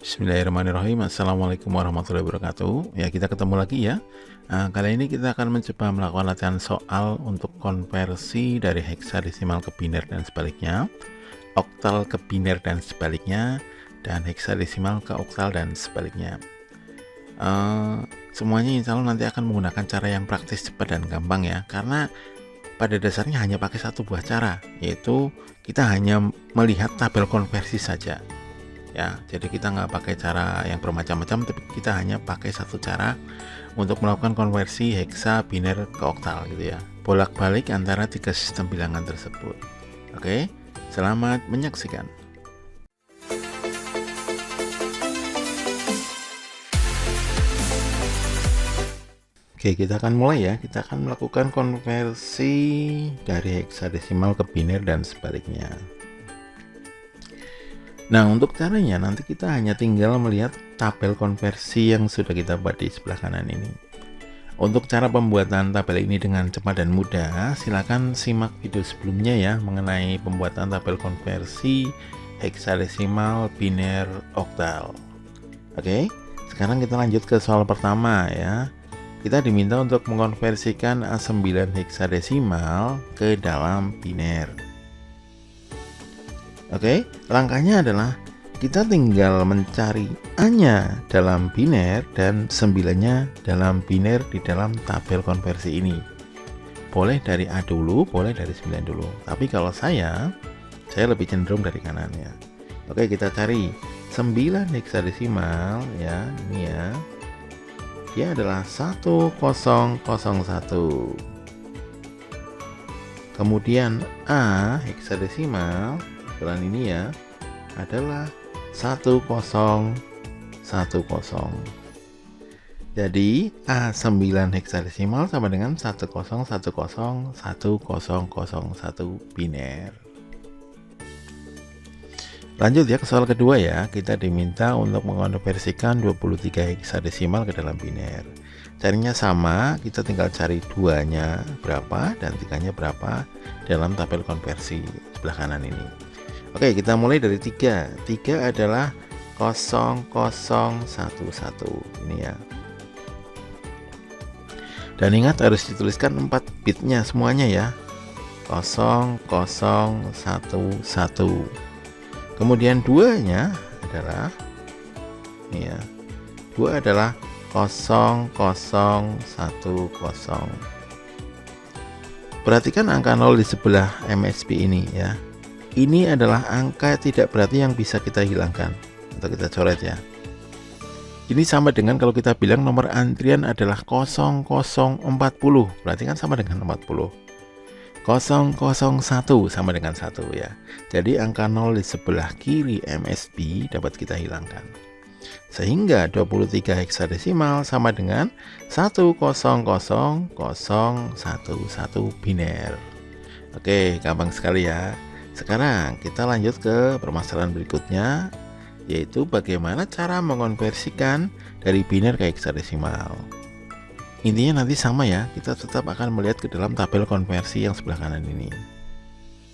Bismillahirrahmanirrahim. Assalamualaikum warahmatullahi wabarakatuh. Ya, kita ketemu lagi ya. Kali ini kita akan mencoba melakukan latihan soal untuk konversi dari heksadesimal ke biner dan sebaliknya, oktal ke biner dan sebaliknya, dan heksadesimal ke oktal dan sebaliknya. Semuanya insya Allah nanti akan menggunakan cara yang praktis, cepat, dan gampang ya, karena pada dasarnya hanya pakai satu buah cara, yaitu kita hanya melihat tabel konversi saja. Ya, jadi kita nggak pakai cara yang bermacam-macam, tapi kita hanya pakai satu cara untuk melakukan konversi heksa biner ke oktal gitu ya, bolak-balik antara tiga sistem bilangan tersebut. Oke, selamat menyaksikan. Oke, kita akan mulai ya. Kita akan melakukan konversi dari heksadesimal ke biner dan sebaliknya. Nah, untuk caranya nanti kita hanya tinggal melihat tabel konversi yang sudah kita buat di sebelah kanan ini. Untuk cara pembuatan tabel ini dengan cepat dan mudah, silakan simak video sebelumnya ya mengenai pembuatan tabel konversi heksadesimal, biner, oktal. Oke, sekarang kita lanjut ke soal pertama ya. Kita diminta untuk mengkonversikan A9 heksadesimal ke dalam biner. Oke, langkahnya adalah kita tinggal mencari A-nya dalam biner dan 9-nya dalam biner di dalam tabel konversi ini. Boleh dari A dulu, boleh dari 9 dulu. Tapi kalau saya lebih cenderung dari kanan ya. Oke, kita cari 9 heksadesimal ya, ini ya. Dia adalah 1001. Kemudian A heksadesimal ini ya adalah 1010. Jadi A9 heksadesimal sama dengan 10101001 biner. Lanjut ya ke soal kedua ya. Kita diminta untuk mengkonversikan 23 heksadesimal ke dalam biner. Caranya sama, kita tinggal cari 2-nya berapa dan 3-nya berapa dalam tabel konversi sebelah kanan ini. Oke, kita mulai dari 3. 3 adalah 0011 ini ya. Dan ingat harus dituliskan 4 bitnya semuanya ya. 0011. Kemudian 2-nya adalah ini ya. 2 adalah 0010. Perhatikan angka 0 di sebelah MSB ini ya. Ini adalah angka tidak berarti yang bisa kita hilangkan atau kita coret ya. Ini sama dengan kalau kita bilang nomor antrian adalah 0040, berarti kan sama dengan 40. 001 sama dengan 1 ya. Jadi angka 0 di sebelah kiri MSB dapat kita hilangkan. Sehingga 23 heksadesimal sama dengan 100011 biner. Oke, gampang sekali ya. Sekarang kita lanjut ke permasalahan berikutnya, yaitu bagaimana cara mengonversikan dari biner ke heksadesimal. Intinya nanti sama ya, kita tetap akan melihat ke dalam tabel konversi yang sebelah kanan ini.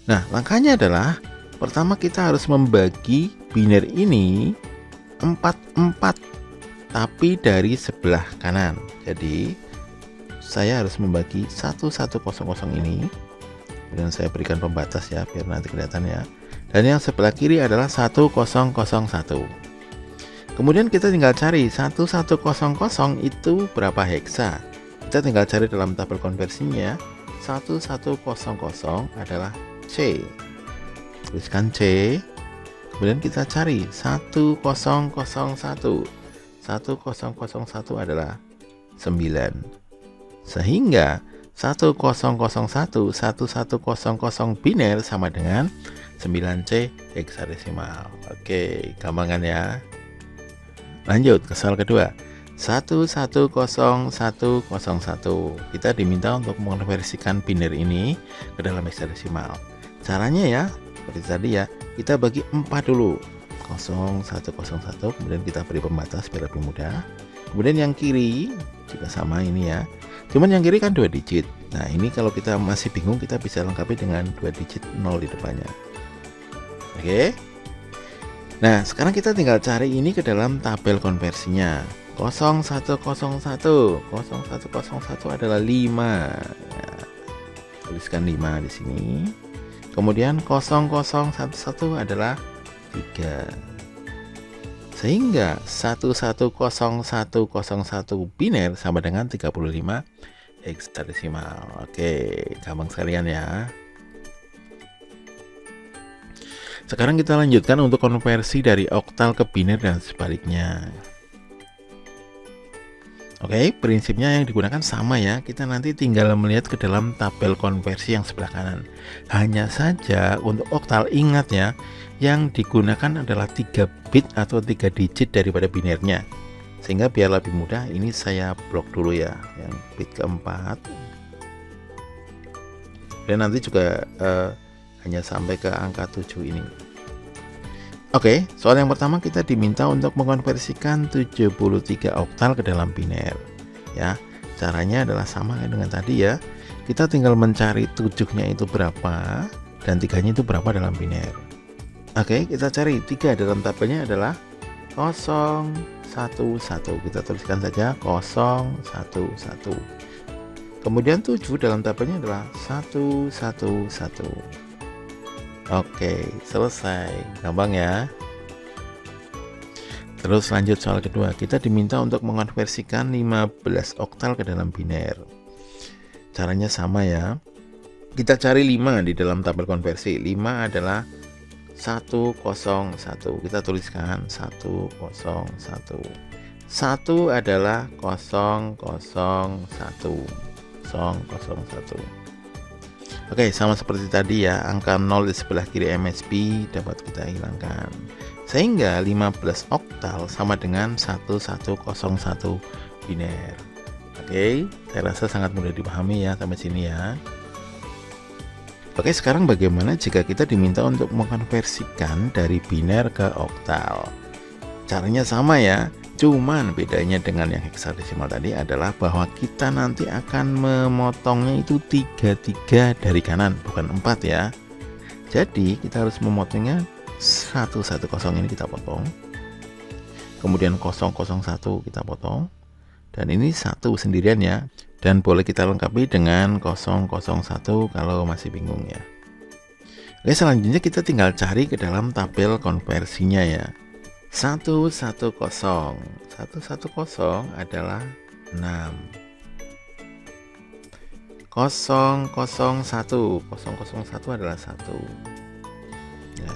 Nah, langkahnya adalah pertama kita harus membagi biner ini 4 tapi dari sebelah kanan. Jadi saya harus membagi 1100 ini. Dan saya berikan pembatas ya biar nanti kelihatan ya. Dan yang sebelah kiri adalah 1001. Kemudian kita tinggal cari 1100 itu berapa heksa. Kita tinggal cari dalam tabel konversinya. 1100 adalah C. Tuliskan C. Kemudian kita cari 1001. 1001 adalah 9. Sehingga 1001 biner sama dengan 9C heksadesimal. Oke, gampangan ya. Lanjut ke soal kedua. 110101. Kita diminta untuk mengonversikan biner ini ke dalam heksadesimal. Caranya ya seperti tadi ya, kita bagi 4 dulu. 0101, kemudian kita beri pembatas biar lebih mudah. Kemudian yang kiri juga sama ini ya. Cuman yang kiri kan 2 digit. Nah, ini kalau kita masih bingung, kita bisa lengkapi dengan 2 digit 0 di depannya. Oke. Nah, sekarang kita tinggal cari ini ke dalam tabel konversinya. 0101 0101 adalah 5. Ya, tuliskan 5 di sini. Kemudian 0011 adalah 3. Sehingga 110101 biner sama dengan 35 heksadesimal. Oke, gampang sekalian ya. Sekarang kita lanjutkan untuk konversi dari oktal ke biner dan sebaliknya. Oke, prinsipnya yang digunakan sama ya. Kita nanti tinggal melihat ke dalam tabel konversi yang sebelah kanan. Hanya saja untuk oktal ingat ya, yang digunakan adalah 3 bit atau 3 digit daripada binernya. Sehingga biar lebih mudah, ini saya blok dulu ya, yang bit keempat. Dan nanti juga hanya sampai ke angka 7 ini. Oke, soal yang pertama kita diminta untuk mengonversikan 73 oktal ke dalam biner. Ya, caranya adalah sama dengan tadi ya. Kita tinggal mencari 7-nya itu berapa dan 3-nya itu berapa dalam biner. Oke, kita cari 3 dalam tabelnya adalah 011. Kita tuliskan saja 011. Kemudian 7 dalam tabelnya adalah 111. Oke, selesai. Gampang ya. Terus lanjut soal kedua. Kita diminta untuk mengonversikan 15 oktal ke dalam biner. Caranya sama ya. Kita cari 5 di dalam tabel konversi. 5 adalah 101. Kita tuliskan 101. 1 adalah 001. Oke, sama seperti tadi ya, angka 0 di sebelah kiri MSB dapat kita hilangkan. Sehingga 15 oktal sama dengan 1101 biner. Oke, saya rasa sangat mudah dipahami ya sampai sini ya. Oke, sekarang bagaimana jika kita diminta untuk mengkonversikan dari biner ke oktal? Caranya sama ya. Cuman bedanya dengan yang heksadesimal tadi adalah bahwa kita nanti akan memotongnya itu 33 dari kanan, bukan 4 ya. Jadi kita harus memotongnya 110 ini kita potong. Kemudian 001 kita potong. Dan ini 1 sendirian ya. Dan boleh kita lengkapi dengan 001 kalau masih bingung ya. Oke, selanjutnya kita tinggal cari ke dalam tabel konversinya ya. 110 adalah 6. 001 adalah 1 ya.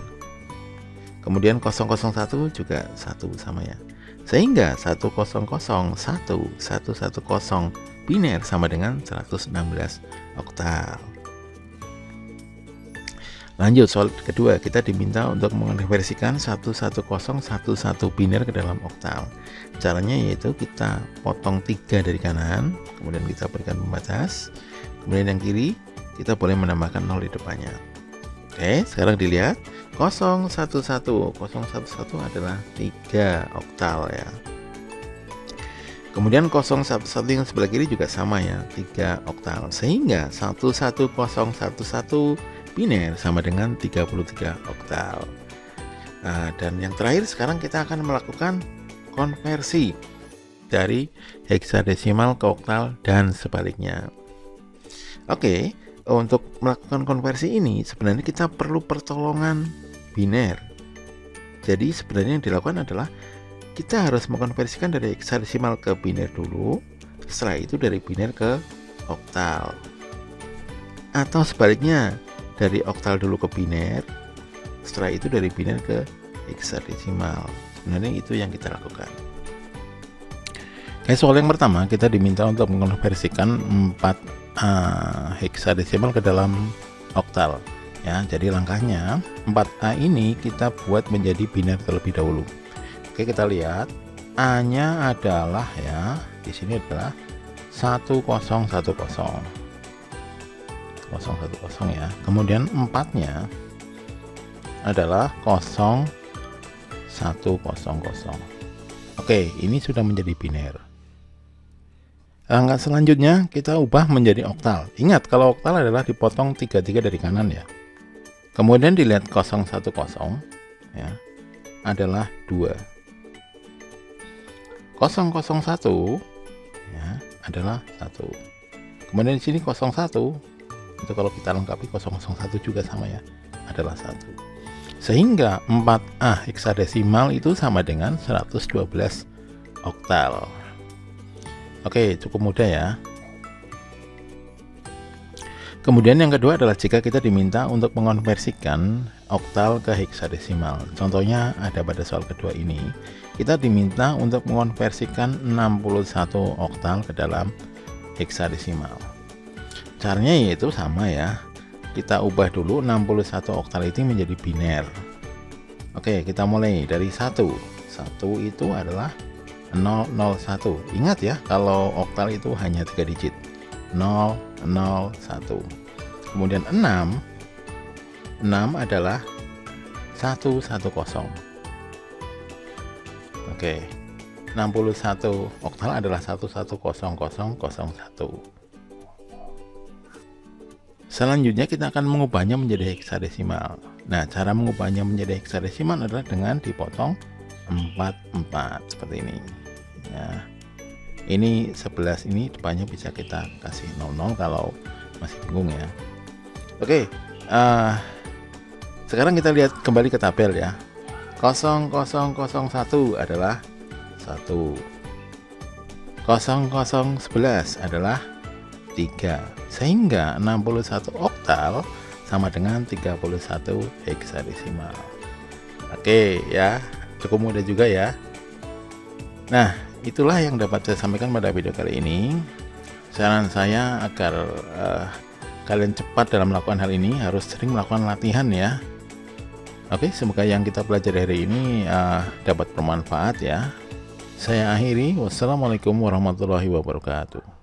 Kemudian 001 juga 1 sama ya. Sehingga 1001110 biner sama dengan 116 oktal. Lanjut soal kedua, kita diminta untuk mengonversikan 11011 biner ke dalam oktal. Caranya yaitu kita potong 3 dari kanan, kemudian kita berikan pembatas. Kemudian yang kiri kita boleh menambahkan 0 di depannya. Oke, sekarang dilihat 011 adalah 3 oktal ya. Kemudian 011 yang sebelah kiri juga sama ya, 3 oktal. Sehingga 11011 biner sama dengan 33 oktal. Nah, dan yang terakhir sekarang kita akan melakukan konversi dari heksadesimal ke oktal dan sebaliknya. Oke, untuk melakukan konversi ini sebenarnya kita perlu pertolongan biner. Jadi sebenarnya yang dilakukan adalah kita harus mengkonversikan dari heksadesimal ke biner dulu, setelah itu dari biner ke oktal. Atau sebaliknya, dari oktal dulu ke biner, setelah itu dari biner ke heksadesimal. Sebenarnya itu yang kita lakukan. Oke, soal yang pertama kita diminta untuk mengkonversikan 4 heksadesimal ke dalam oktal ya. Jadi langkahnya 4A ini kita buat menjadi biner terlebih dahulu. Oke, kita lihat A-nya adalah ya, di sini adalah 1010 ya. Kemudian 4-nya adalah 0100. Oke, ini sudah menjadi biner. Langkah selanjutnya kita ubah menjadi oktal. Ingat kalau oktal adalah dipotong 33 dari kanan ya. Kemudian dilihat 010 ya. adalah 2. 001 ya, adalah 1. Kemudian di sini 01 itu kalau kita lengkapi 001 juga sama ya, adalah 1. Sehingga 4A heksadesimal itu sama dengan 112 oktal. Oke, cukup mudah ya. Kemudian yang kedua adalah jika kita diminta untuk mengonversikan oktal ke heksadesimal. Contohnya ada pada soal kedua ini. Kita diminta untuk mengonversikan 61 oktal ke dalam heksadesimal. Caranya yaitu sama ya. Kita ubah dulu 61 oktal itu menjadi biner. Oke, kita mulai dari 1. 1 itu adalah 001. Ingat ya, kalau oktal itu hanya 3 digit. 001. Kemudian 6 adalah 110. Oke, 61 oktal adalah 110001. Selanjutnya kita akan mengubahnya menjadi heksadesimal. Nah, cara mengubahnya menjadi heksadesimal adalah dengan dipotong 4 seperti ini ya. Ini 11 ini depannya bisa kita kasih 00 kalau masih bingung ya. Oke, sekarang kita lihat kembali ke tabel ya. 0001 adalah 1. 0011 adalah 3. Sehingga 61 oktal sama dengan 31 heksadesimal. Oke ya, cukup mudah juga ya. Nah, itulah yang dapat saya sampaikan pada video kali ini. Saran saya agar kalian cepat dalam melakukan hal ini, harus sering melakukan latihan ya. Oke, semoga yang kita pelajari hari ini dapat bermanfaat ya. Saya akhiri, wassalamualaikum warahmatullahi wabarakatuh.